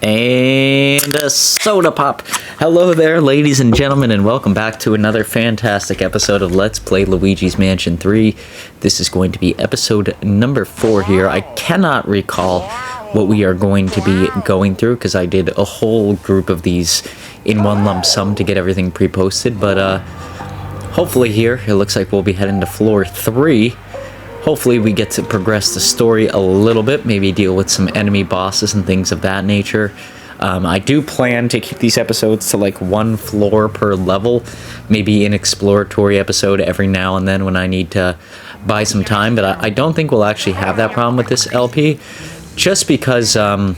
And a soda pop. Hello there, ladies and gentlemen, and welcome back to another fantastic episode of Let's Play Luigi's Mansion 3. This is going to be episode number 4 here. I cannot recall what we are going to be going through because I did a whole group of these in one lump sum to get everything pre-posted, but hopefully here it looks like we'll be heading to floor 3. Hopefully we get to progress the story a little bit, maybe deal with some enemy bosses and things of that nature. I do plan to keep these episodes to like 1 floor per level, maybe an exploratory episode every now and then when I need to buy some time, but I don't think we'll actually have that problem with this LP, just because, right,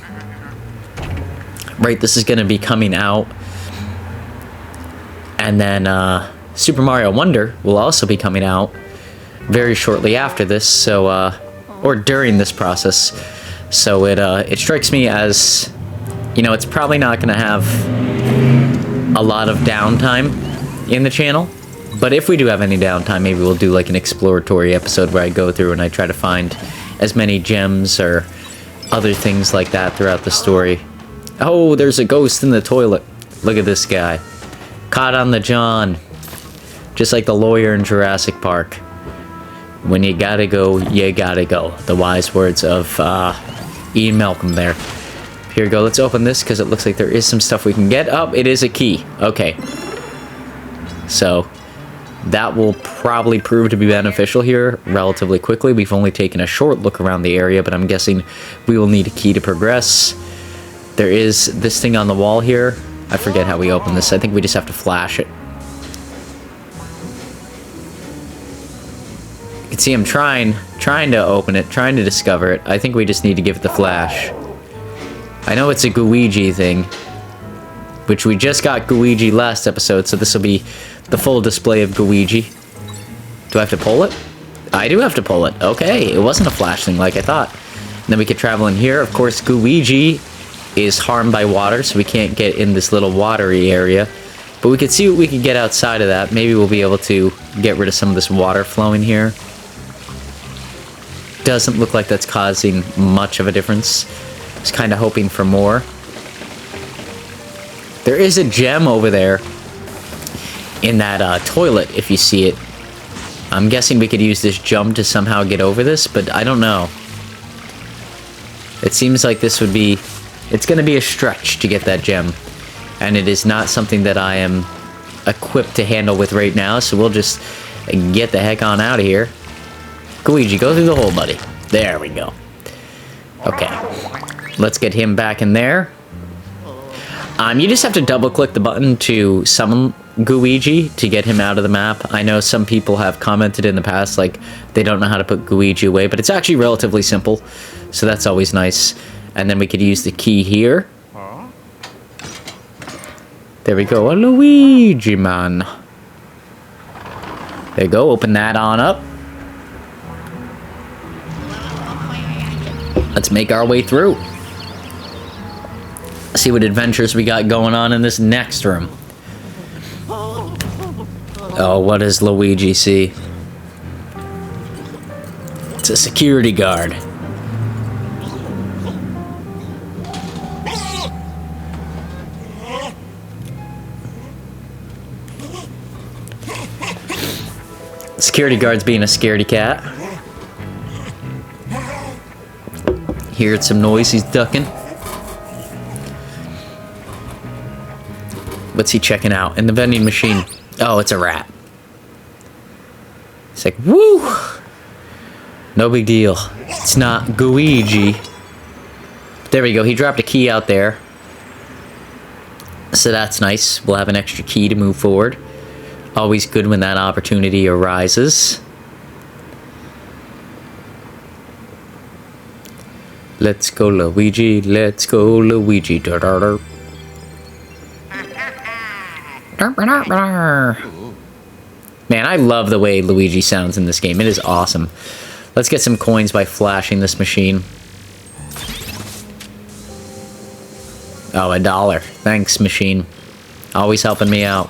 this is going to be coming out, and then Super Mario Wonder will also be coming out very shortly after this, so or during this process, so it strikes me as, you know, it's probably not going to have a lot of downtime in the channel, but if we do have any downtime, maybe we'll do like an exploratory episode where I go through and I try to find as many gems or other things like that throughout the story. Oh, there's a ghost in the toilet. Look at this guy, caught on the John, just like the lawyer in Jurassic Park. When you gotta go, you gotta go. The wise words of Ian Malcolm there. Here we go, let's open this because it looks like there is some stuff we can get. Oh, it is a key. Okay. So, that will probably prove to be beneficial here relatively quickly. We've only taken a short look around the area, but I'm guessing we will need a key to progress. There is this thing on the wall here. I forget how we open this. I think we just have to flash it. You can see him trying to open it, trying to discover it. I think we just need to give it the flash. I know it's a Luigi thing, which we just got Luigi last episode, so this will be the full display of Luigi. Do I have to pull it? I do have to pull it. Okay, it wasn't a flash thing like I thought. And then we could travel in here. Of course, Luigi is harmed by water, so we can't get in this little watery area. But we could see what we can get outside of that. Maybe we'll be able to get rid of some of this water flowing here. Doesn't look like that's causing much of a difference. I was kind of hoping for more. There is a gem over there in that toilet, if you see it. I'm guessing we could use this jump to somehow get over this, but I don't know. It seems like this would be... It's going to be a stretch to get that gem. And it is not something that I am equipped to handle with right now, so we'll just get the heck on out of here. Luigi, go through the hole, buddy. There we go. Okay. Let's get him back in there. You just have to double-click the button to summon Luigi to get him out of the map. I know some people have commented in the past, like, they don't know how to put Luigi away, but it's actually relatively simple, so that's always nice. And then we could use the key here. There we go. A Luigi, man. There you go. Open that on up. Let's make our way through. See what adventures we got going on in this next room. Oh, what does Luigi see? It's a security guard. Security guard's being a scaredy cat. Heard some noise, he's ducking. What's he checking out? In the vending machine. Oh, it's a rat. It's like, woo! No big deal. It's not Luigi. There we go, he dropped a key out there. So that's nice. We'll have an extra key to move forward. Always good when that opportunity arises. Let's go, Luigi. Let's go, Luigi. Man, I love the way Luigi sounds in this game. It is awesome. Let's get some coins by flashing this machine. Oh, $1. Thanks, machine. Always helping me out.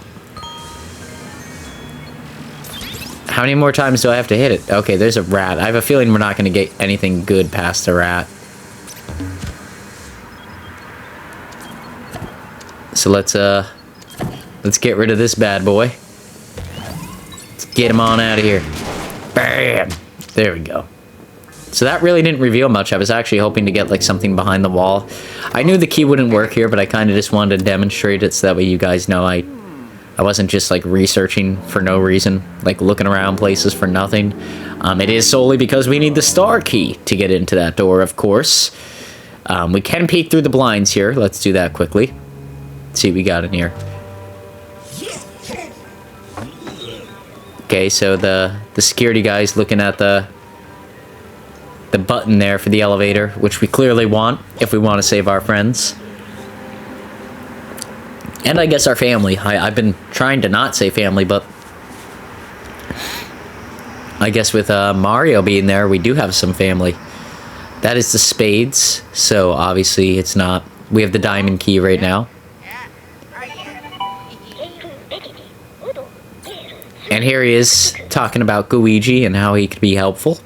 How many more times do I have to hit it? Okay, there's a rat. I have a feeling we're not going to get anything good past the rat. So let's get rid of this bad boy. Let's get him on out of here. Bam! There we go. So that really didn't reveal much. I was actually hoping to get like something behind the wall. I knew the key wouldn't work here, but I kind of just wanted to demonstrate it so that way you guys know I wasn't just like researching for no reason, like looking around places for nothing. It is solely because we need the star key to get into that door, of course. We can peek through the blinds here. Let's do that quickly. Let's see what we got in here. Okay, so the security guy's looking at the button there for the elevator, which we clearly want if we want to save our friends. And I guess our family. I've been trying to not say family, but I guess with Mario being there, we do have some family. That is the spades, so obviously it's not. We have the diamond key right now. And here he is talking about Luigi and how he could be helpful.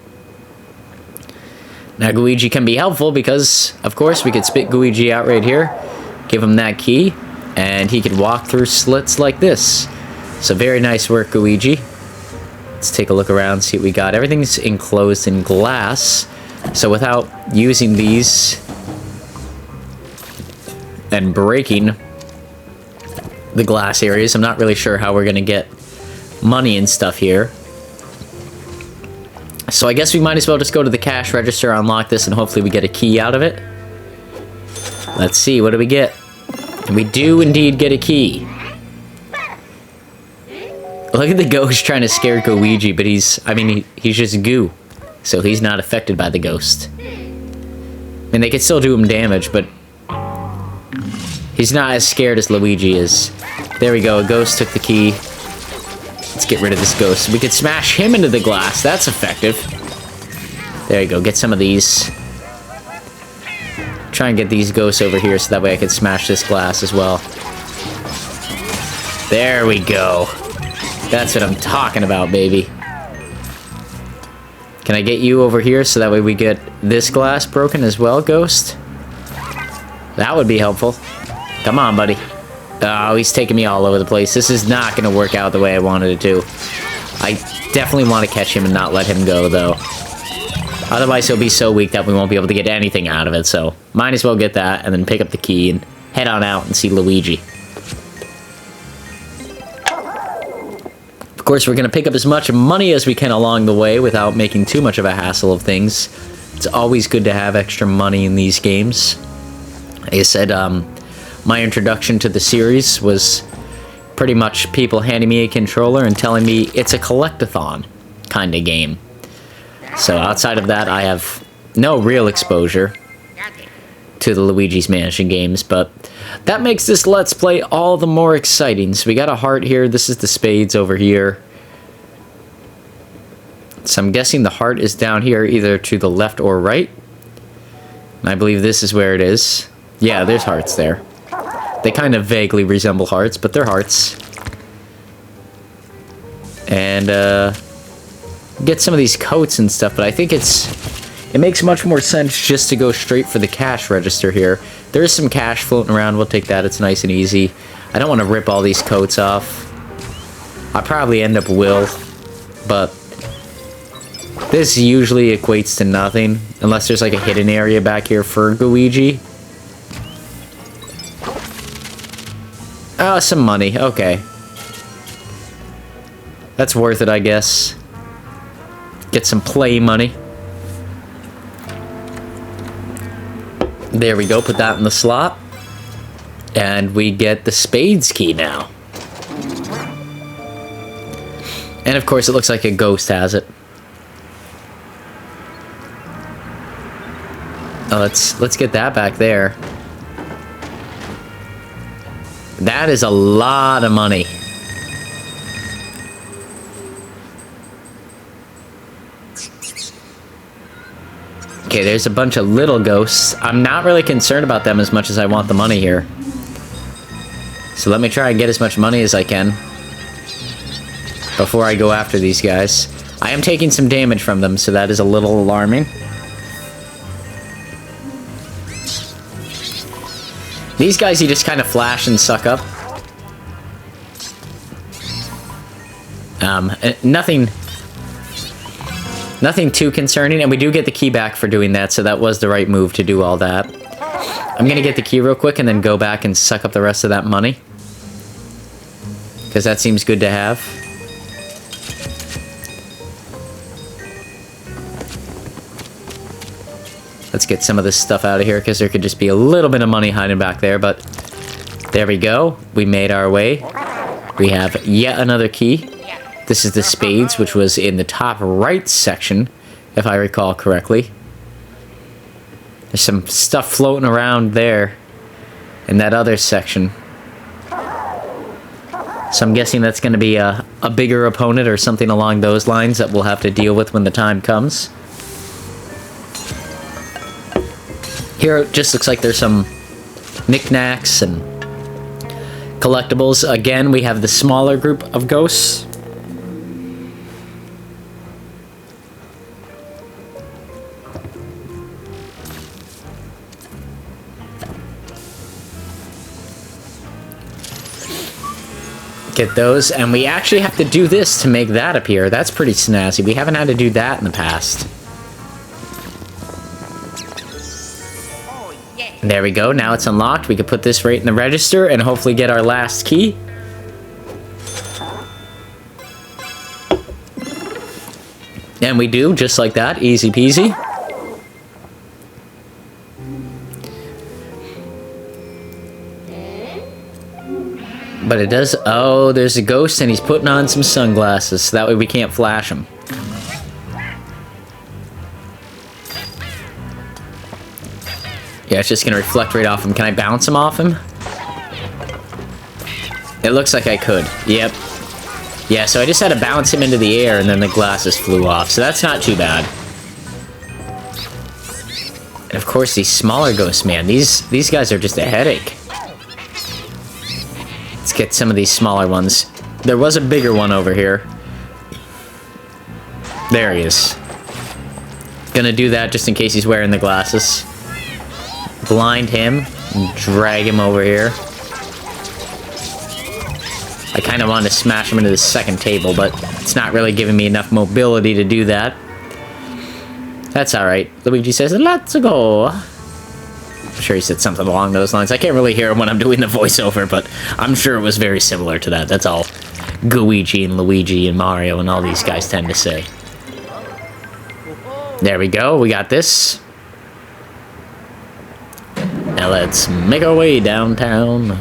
Now Luigi can be helpful because, of course, we could spit Luigi out right here, give him that key, and he could walk through slits like this. So very nice work, Luigi. Let's take a look around, see what we got. Everything's enclosed in glass, so without using these and breaking the glass areas, I'm not really sure how we're going to get money and stuff here. So I guess we might as well just go to the cash register, unlock this, and hopefully we get a key out of it. Let's see, what do we get? And we do indeed get a key. Look at the ghost trying to scare Luigi, but he's just goo. So he's not affected by the ghost. I mean, they could still do him damage, but he's not as scared as Luigi is. There we go, a ghost took the key. Let's get rid of this ghost. We could smash him into the glass. That's effective. There you go. Get some of these. Try and get these ghosts over here so that way I can smash this glass as well. There we go. That's what I'm talking about, baby. Can I get you over here so that way we get this glass broken as well, ghost? That would be helpful. Come on, buddy. Oh, he's taking me all over the place. This is not going to work out the way I wanted it to. I definitely want to catch him and not let him go, though. Otherwise, he'll be so weak that we won't be able to get anything out of it, so might as well get that and then pick up the key and head on out and see Luigi. Of course, we're going to pick up as much money as we can along the way without making too much of a hassle of things. It's always good to have extra money in these games. Like I said, my introduction to the series was pretty much people handing me a controller and telling me it's a collect-a-thon kind of game. So outside of that, I have no real exposure to the Luigi's Mansion games, but that makes this Let's Play all the more exciting. So we got a heart here. This is the spades over here. So I'm guessing the heart is down here, either to the left or right. And I believe this is where it is. Yeah, there's hearts there. They kind of vaguely resemble hearts, but they're hearts. And, get some of these coats and stuff, but I think it makes much more sense just to go straight for the cash register here. There is some cash floating around. We'll take that. It's nice and easy. I don't want to rip all these coats off. I probably end up will, but this usually equates to nothing, unless there's like a hidden area back here for Luigi. Oh, some money. Okay. That's worth it, I guess. Get some play money. There we go. Put that in the slot. And we get the spades key now. And of course, it looks like a ghost has it. Oh, let's get that back there. That is a lot of money. Okay, there's a bunch of little ghosts. I'm not really concerned about them as much as I want the money here. So let me try and get as much money as I can before I go after these guys. I am taking some damage from them, so that is a little alarming. These guys you just kind of flash and suck up. Nothing too concerning, and we do get the key back for doing that, so that was the right move to do all that. I'm gonna get the key real quick and then go back and suck up the rest of that money, because that seems good to have. Let's get some of this stuff out of here, because there could just be a little bit of money hiding back there, but there we go. We made our way. We have yet another key. This is the spades, which was in the top right section, if I recall correctly. There's some stuff floating around there in that other section. So I'm guessing that's going to be a bigger opponent or something along those lines that we'll have to deal with when the time comes. Here it just looks like there's some knickknacks and collectibles. Again, we have the smaller group of ghosts. Get those, and we actually have to do this to make that appear. That's pretty snazzy. We haven't had to do that in the past. There we go. Now it's unlocked. We can put this right in the register and hopefully get our last key. And we do, just like that. Easy peasy. But it does... Oh, there's a ghost and he's putting on some sunglasses, so that way we can't flash him. Yeah, it's just gonna reflect right off him. Can I bounce him off him? It looks like I could. Yep. Yeah, so I just had to bounce him into the air and then the glasses flew off, so that's not too bad. And of course, these smaller ghosts, man, these guys are just a headache. Let's get some of these smaller ones. There was a bigger one over here. There he is. Gonna do that just in case he's wearing the glasses. Blind him, and drag him over here. I kind of wanted to smash him into the second table, but it's not really giving me enough mobility to do that. That's alright. Luigi says, let's go. I'm sure he said something along those lines. I can't really hear him when I'm doing the voiceover, but I'm sure it was very similar to that. That's all Luigi and Luigi and Mario and all these guys tend to say. There we go. We got this. Now let's make our way downtown.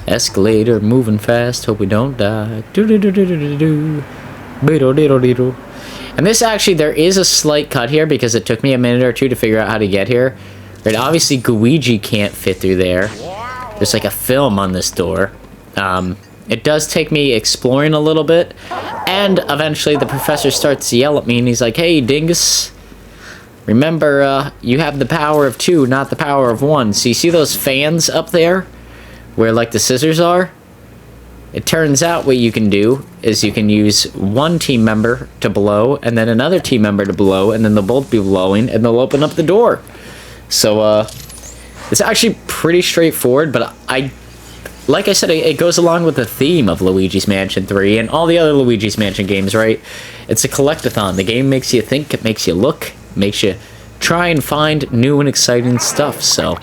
Escalator moving fast. Hope we don't die. And this actually, there is a slight cut here because it took me a minute or two to figure out how to get here. Right, obviously Luigi can't fit through there. There's like a film on this door. It does take me exploring a little bit. And eventually the professor starts to yell at me and he's like, hey, dingus. Remember, you have the power of 2, not the power of 1. So you see those fans up there? Where, like, the scissors are? It turns out what you can do is you can use one team member to blow, and then another team member to blow, and then they'll both be blowing, and they'll open up the door. So, it's actually pretty straightforward, but like I said, it goes along with the theme of Luigi's Mansion 3 and all the other Luigi's Mansion games, right? It's a collect-a-thon. The game makes you think, it makes you look, makes you try and find new and exciting stuff. So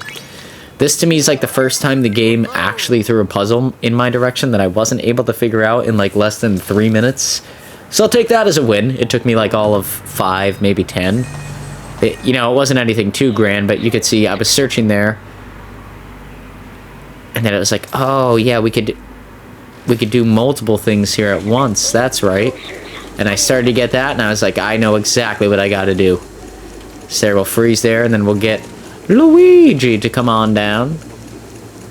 this to me is like the first time the game actually threw a puzzle in my direction that I wasn't able to figure out in like less than 3 minutes. So I'll take that as a win. It took me like all of 5, maybe 10. You know, it wasn't anything too grand, but you could see I was searching there. And then it was like, oh yeah, we could do multiple things here at once. That's right. And I started to get that, and I was like, I know exactly what I got to do. So we'll freeze there, and then we'll get Luigi to come on down.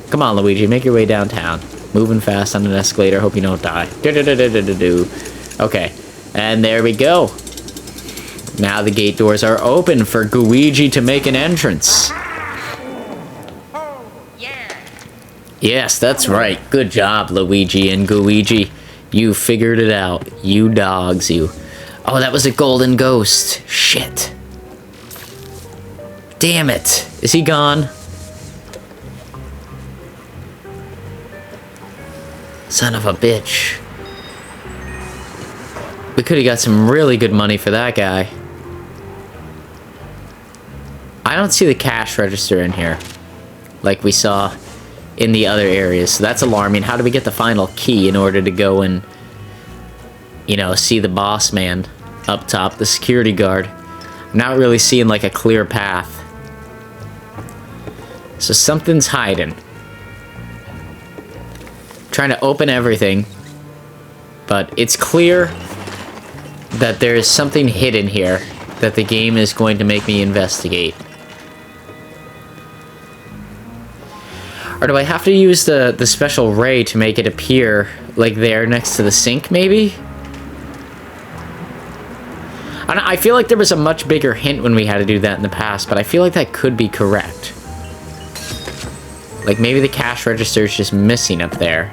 Come on, Luigi, make your way downtown. Moving fast on an escalator, hope you don't die. Okay, and there we go. Now the gate doors are open for Luigi to make an entrance. Yes, that's right. Good job, Luigi and Luigi. You figured it out. You dogs, you. Oh, that was a golden ghost. Shit. Damn it. Is he gone? Son of a bitch. We could have got some really good money for that guy. I don't see the cash register in here, like we saw in the other areas. So that's alarming. How do we get the final key in order to go and, you know, see the boss man up top, the security guard? I'm not really seeing like a clear path. So something's hiding. Trying to open everything, but it's clear that there is something hidden here that the game is going to make me investigate. Or do I have to use the special ray to make it appear like there next to the sink, maybe? I feel like there was a much bigger hint when we had to do that in the past, but I feel like that could be correct. Like maybe the cash register is just missing up there.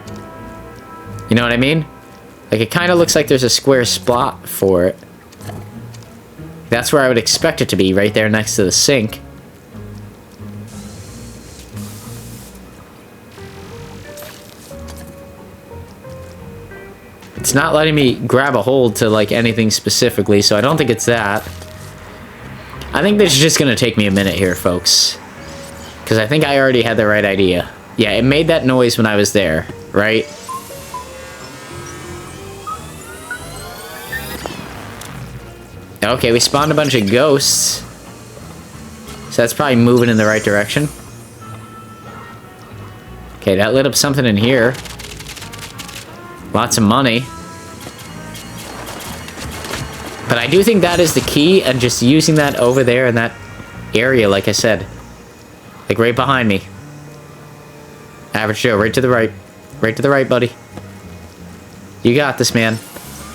You know what I mean? Like it kind of looks like there's a square spot for it. That's where I would expect it to be, right there next to the sink. It's not letting me grab a hold to like anything specifically, so I don't think it's that. I think this is just gonna take me a minute here, folks. Because I think I already had the right idea. Yeah, it made that noise when I was there, right? Okay, we spawned a bunch of ghosts. So that's probably moving in the right direction. Okay, that lit up something in here. Lots of money. But I do think that is the key, and just using that over there in that area, like I said. Like right behind me. Average Joe, right to the right. Right to the right, buddy. You got this, man.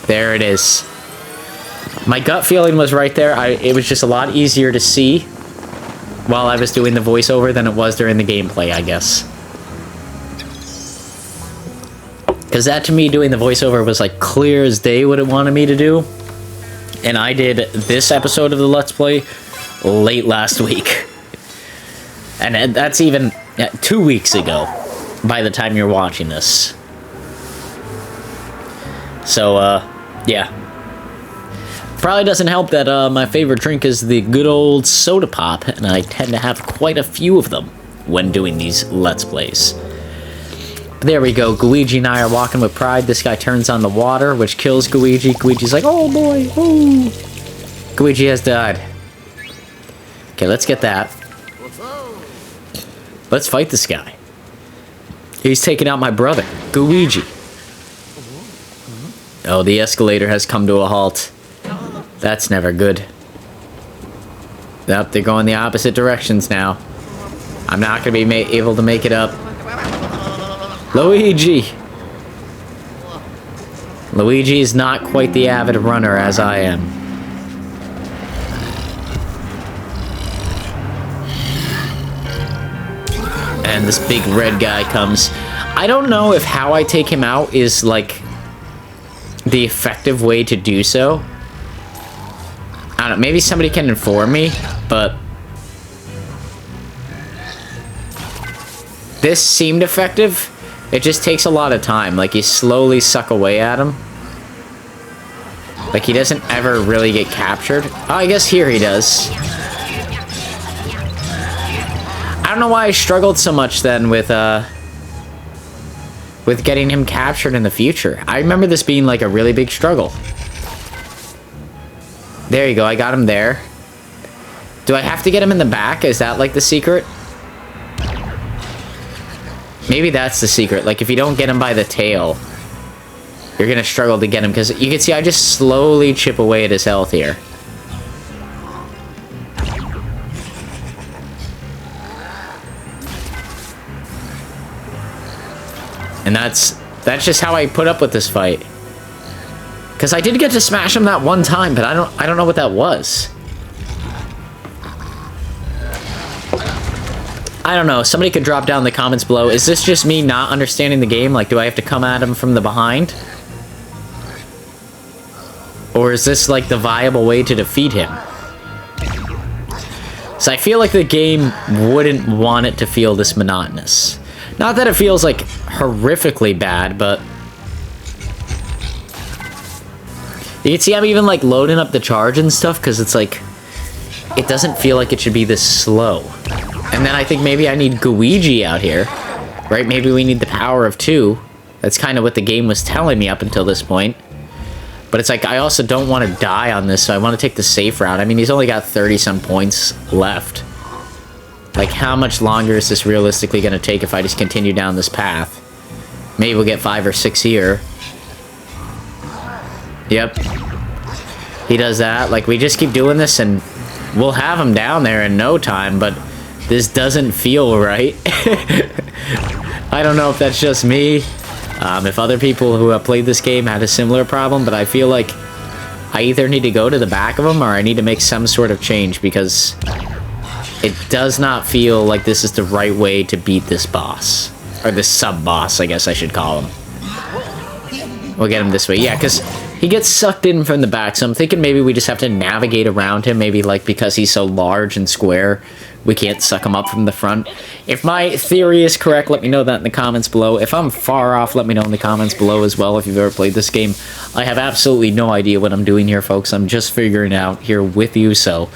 There it is. My gut feeling was right there. It was just a lot easier to see while I was doing the voiceover than it was during the gameplay, I guess. Because that, to me, doing the voiceover was like clear as day what it wanted me to do. And I did this episode of the Let's Play late last week. And that's even 2 weeks ago by the time you're watching this. So, yeah. Probably doesn't help that my favorite drink is the good old soda pop, and I tend to have quite a few of them when doing these Let's Plays. There we go. Luigi and I are walking with pride. This guy turns on the water, which kills Luigi. Luigi's like, oh boy, oh. Luigi has died. Okay, let's get that. Let's fight this guy. He's taking out my brother, Luigi. Oh, the escalator has come to a halt. That's never good. Nope, they're going the opposite directions now. I'm not going to be able to make it up. Luigi! Luigi is not quite the avid runner as I am. And this big red guy comes. I don't know if how I take him out is, like, the effective way to do so. I don't know, maybe somebody can inform me, but this seemed effective. It just takes a lot of time. Like, you slowly suck away at him. Like, he doesn't ever really get captured. Oh, I guess here he does. I don't know why I struggled so much then with getting him captured in the future. I remember this being, like, a really big struggle. There you go, I got him there. Do I have to get him in the back? Is that, like, the secret? Maybe that's the secret. Like, if you don't get him by the tail, you're gonna struggle to get him. Because you can see I just slowly chip away at his health here. And that's just how I put up with this fight. Because I did get to smash him that one time, but I don't know what that was. I don't know. Somebody could drop down in the comments below. Is this just me not understanding the game? Like, do I have to come at him from the behind? Or is this, like, the viable way to defeat him? So I feel like the game wouldn't want it to feel this monotonous. Not that it feels, like, horrifically bad, but You can see I'm even like loading up the charge and stuff because it's like, it doesn't feel like it should be this slow. And then I think maybe I need Luigi out here, right? Maybe we need the power of 2. That's kind of what the game was telling me up until this point. But it's like, I also don't want to die on this, so I want to take the safe route. I mean, he's only got 30-some points left. Like, how much longer is this realistically going to take if I just continue down this path? Maybe we'll get 5 or 6 here. Yep. He does that. Like, we just keep doing this, and we'll have him down there in no time, but this doesn't feel right. I don't know if that's just me. If other people who have played this game had a similar problem, but I feel like I either need to go to the back of him or I need to make some sort of change because it does not feel like this is the right way to beat this boss. Or this sub-boss, I guess I should call him. We'll get him this way. Yeah, because he gets sucked in from the back, so I'm thinking maybe we just have to navigate around him. Maybe, like, because he's so large and square, we can't suck him up from the front. If my theory is correct, let me know that in the comments below. If I'm far off, let me know in the comments below as well if you've ever played this game. I have absolutely no idea what I'm doing here, folks. I'm just figuring it out here with you, so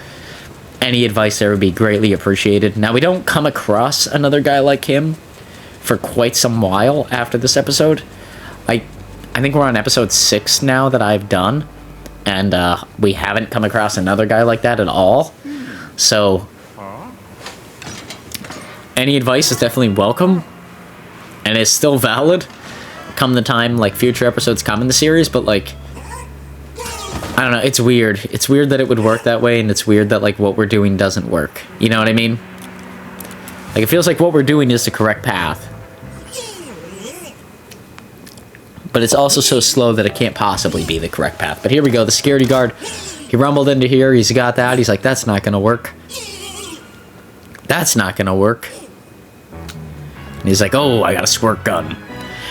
any advice there would be greatly appreciated. Now, we don't come across another guy like him for quite some while after this episode. I think we're on episode 6 now that I've done, and we haven't come across another guy like that at all. So any advice is definitely welcome, and is still valid come the time, like, future episodes come in the series, but, like, I don't know, it's weird. It's weird that it would work that way, and it's weird that, like, what we're doing doesn't work. You know what I mean? Like, it feels like what we're doing is the correct path. But it's also so slow that it can't possibly be the correct path. But here we go, the security guard, he rumbled into here, he's got that, he's like, that's not gonna work. That's not gonna work. And he's like, oh, I got a squirt gun.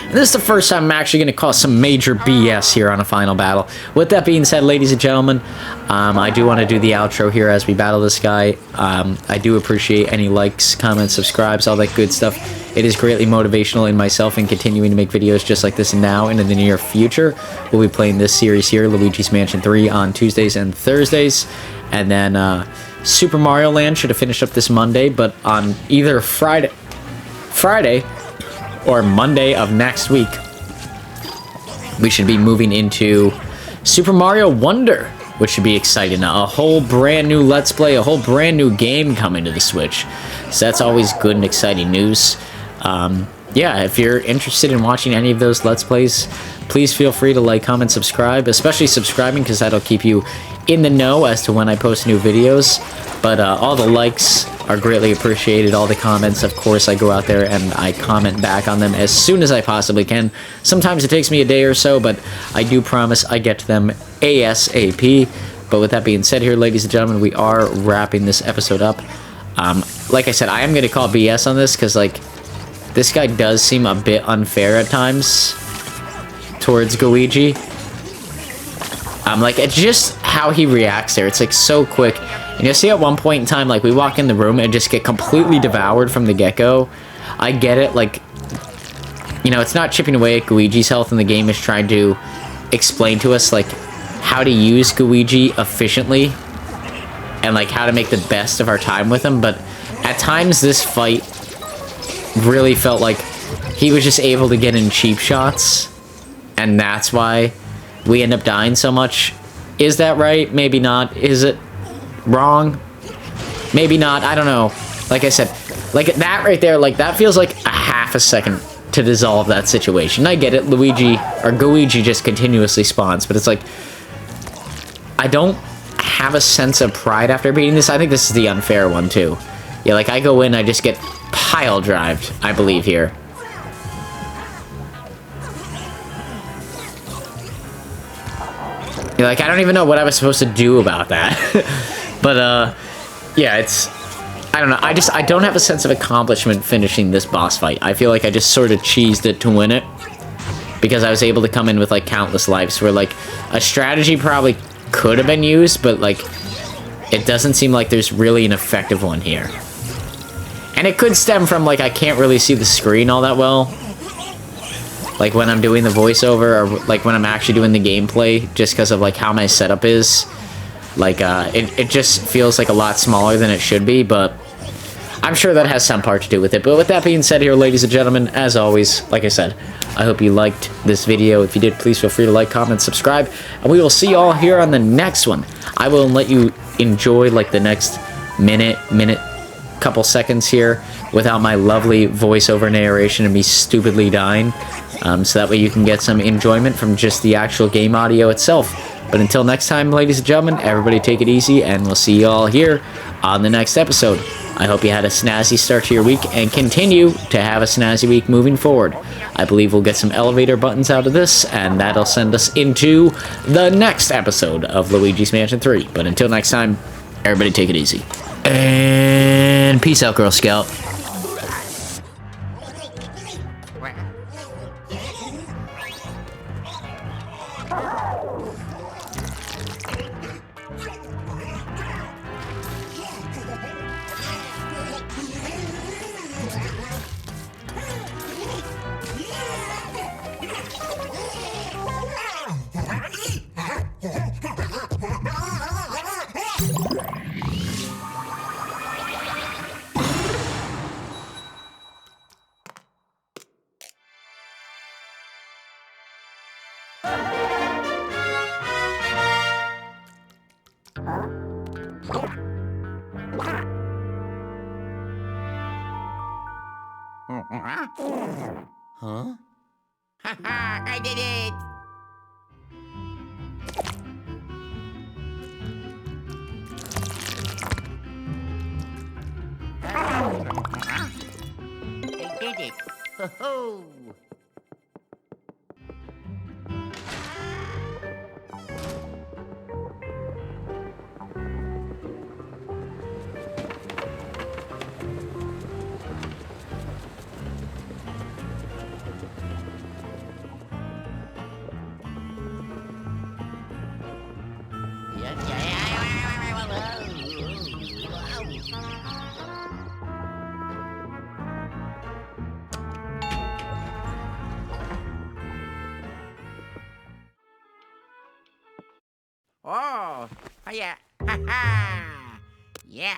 And this is the first time I'm actually going to cause some major BS here on a final battle. With that being said, ladies and gentlemen, I do want to do the outro here as we battle this guy. I do appreciate any likes, comments, subscribes, all that good stuff. It is greatly motivational in myself in continuing to make videos just like this now and in the near future. We'll be playing this series here, Luigi's Mansion 3, on Tuesdays and Thursdays. And then Super Mario Land should have finished up this Monday, but on either Friday or Monday of next week, we should be moving into Super Mario Wonder, which should be exciting. A whole brand new Let's Play, a whole brand new game coming to the Switch. So that's always good and exciting news. Yeah, if you're interested in watching any of those Let's Plays, please feel free to like, comment, subscribe, especially subscribing because that'll keep you in the know as to when I post new videos. But all the likes are greatly appreciated. All the comments, of course, I go out there and I comment back on them as soon as I possibly can. Sometimes it takes me a day or so, but I do promise I get to them ASAP. But with that being said here, ladies and gentlemen, we are wrapping this episode up. Like I said, I am going to call BS on this because, like, this guy does seem a bit unfair at times towards Luigi. Like, it's just how he reacts there. It's, like, so quick. And you'll see at one point in time, like, we walk in the room and just get completely devoured from the get-go. I get it, like, you know, it's not chipping away at Luigi's health, and the game is trying to explain to us, like, how to use Luigi efficiently and, like, how to make the best of our time with him. But at times, this fight really felt like he was just able to get in cheap shots, and that's why we end up dying so much. Is that right? Maybe not. Is it wrong? Maybe not. I don't know. Like I said, like that right there, like that feels like a half a second to dissolve that situation. I get it. Luigi just continuously spawns, but it's like I don't have a sense of pride after beating this. I think this is the unfair one too. Yeah, like I go in, I just get pile drived, I believe here. Yeah, like I don't even know what I was supposed to do about that. But yeah, it's, I don't know, I don't have a sense of accomplishment finishing this boss fight. I feel like I just sort of cheesed it to win it because I was able to come in with like countless lives where like a strategy probably could have been used, but like it doesn't seem like there's really an effective one here. And it could stem from like I can't really see the screen all that well. like when I'm doing the voiceover, or like when I'm actually doing the gameplay, just because of like how my setup is. Like, it just feels like a lot smaller than it should be, but I'm sure that has some part to do with it. But with that being said here, ladies and gentlemen, as always, like I said, I hope you liked this video. If you did, please feel free to like, comment, subscribe, and we will see you all here on the next one. I will let you enjoy, like, the next couple seconds here without my lovely voiceover narration and me stupidly dying, so that way you can get some enjoyment from just the actual game audio itself. But until next time, ladies and gentlemen, everybody take it easy, and we'll see you all here on the next episode. I hope you had a snazzy start to your week and continue to have a snazzy week moving forward. I believe we'll get some elevator buttons out of this, and that'll send us into the next episode of Luigi's Mansion 3. But until next time, everybody take it easy. And peace out, Girl Scout. Huh? Haha, I did it! I did it! Ho-ho! Oh, yeah. Ha ha! Yeah.